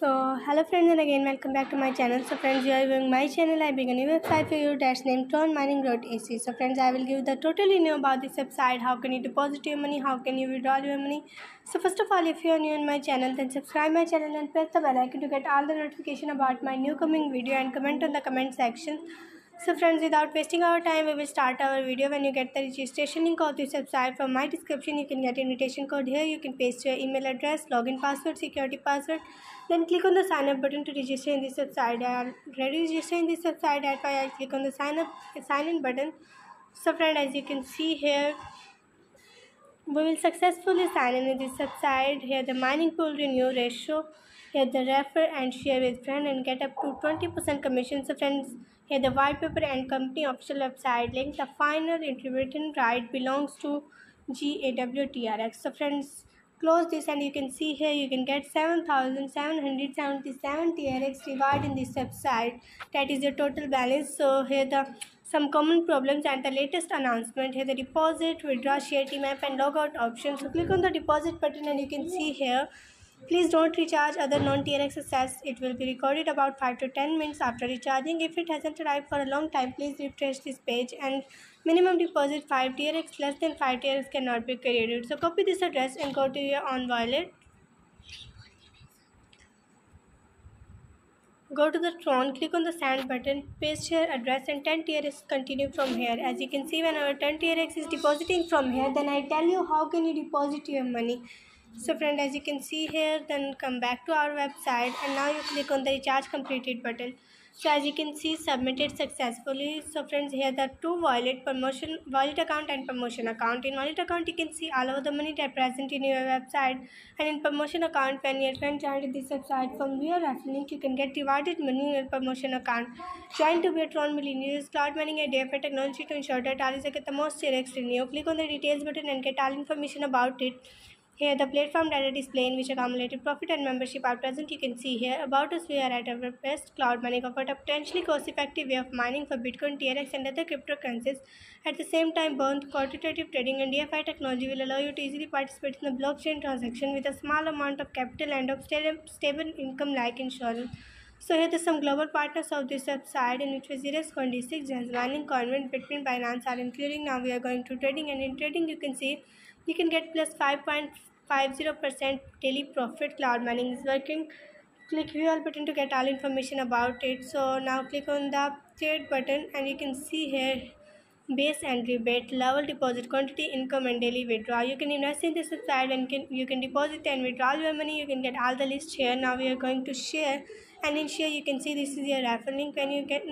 So hello friends, and again welcome back to my channel. So friends, you are viewing my channel. I began a new website for you that's named tronmining.ac. So friends, I will give the totally new about this website. How can you deposit your money? How can you withdraw your money? So first of all, if you are new in my channel, then subscribe my channel and press the bell icon to get all the notification about my new coming video and comment on the comment section. So friends, without wasting our time, we will start our video. When you get the registration link of this website from my description, you can get invitation code here. You can paste your email address, login password, security password. Then click on the sign up button to register in this website. I already registered in this website. That's why I click on the sign in button. So friend, as you can see here, we will successfully sign in this website. Here the mining pool renew ratio. Here the refer and share with friend and get up to 20% commission. So friends, here the white paper and company official website link. The final interpretation right belongs to GAWTRX. So friends, close this and you can see here you can get 7,777 TRX reward in this website. That is your total balance. So here the some common problems and the latest announcement. Here the deposit, withdraw, share team app and logout option. So click on the deposit button and you can see here, please don't recharge other non-TRX assets. It will be recorded about 5 to 10 minutes after recharging. If it hasn't arrived for a long time, please refresh this page. And minimum deposit 5 TRX, less than 5 TRX cannot be credited. So copy this address and go to your on wallet. Go to the Tron, click on the send button, paste your address and 10 TRX continue from here. As you can see, when our 10 TRX is depositing from here, then I tell you how can you deposit your money. So friend, as you can see here, then come back to our website and now you click on the recharge completed button. So as you can see, submitted successfully. So friends, here the two wallet account and promotion account. In wallet account, you can see all of the money that present in your website, and in promotion account, when your friend joined this website from your referral link, you can get rewarded money in your promotion account. Join to be a Tron Millionaire. Cloud Mining a DFI technology to ensure that all is get the most TRX revenue. Click on the details button and get all information about it. Here the platform data display in which accumulated profit and membership are present. You can see here about us. We are at our best. Cloud Mining offered a potentially cost-effective way of mining for Bitcoin, TRX and other cryptocurrencies. At the same time, both quantitative trading and DeFi technology will allow you to easily participate in the blockchain transaction with a small amount of capital and of stable income like insurance. So here are some global partners of this website, in which Waziris, Coin26, Gens Mining, Coinbit, Bitcoin, Binance are including. Now we are going to trading, and in trading you can see you can get plus 5.50% daily profit. Cloud Mining is working. Click view all button to get all information about it. So now click on the trade button and you can see here base and rebate, level, deposit quantity, income and daily withdrawal. You can invest in this website and you can deposit and withdraw your money. You can get all the list here. Now we are going to share, and in share you can see this is your referral link. When you get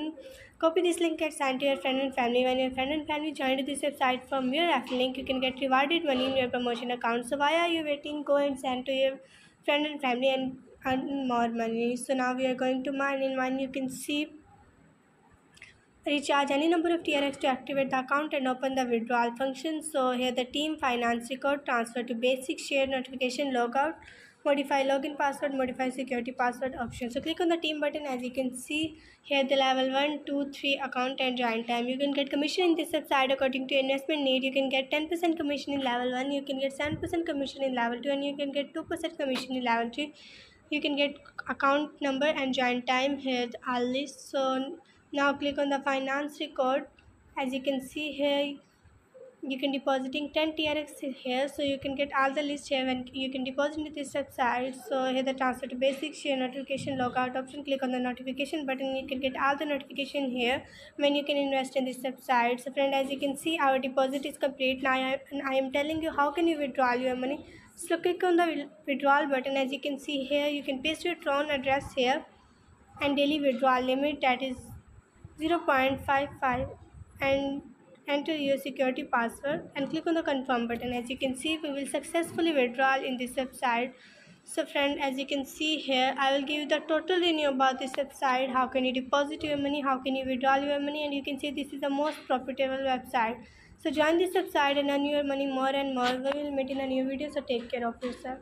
copy this link and send to your friend and family. When your friend and family join this website from your referral link, you can get rewarded money in your promotion account. So why are you waiting? Go and send to your friend and family and earn more money. So now we are going to mine. In mine you can see recharge any number of TRX to activate the account and open the withdrawal function. So here the team finance record, transfer to basic, share notification, logout, modify login password, modify security password option. So click on the team button. As you can see here the level 1, 2, 3 account and join time. You can get commission in this website according to investment need. You can get 10% commission in level 1, you can get 7% commission in level 2, and you can get 2% commission in level 3. You can get account number and join time. Here all list. So now click on the finance record. As you can see here, you can depositing 10 TRX here, so you can get all the list here and you can deposit into this website. So here the transfer to basic, share notification, logout option. Click on the notification button. You can get all the notification here when you can invest in this website. So friend, as you can see, our deposit is complete. Now I am telling you how can you withdraw your money. So click on the withdrawal button. As you can see here, you can paste your Tron address here and daily withdrawal limit, that is 0.55, and enter your security password and click on the confirm button. As you can see, we will successfully withdraw in this website. So friend, as you can see here, I will give you the total revenue about this website, how can you deposit your money, how can you withdraw your money, and you can see this is the most profitable website. So join this website and earn your money more and more. We will meet in a new video, so take care of yourself.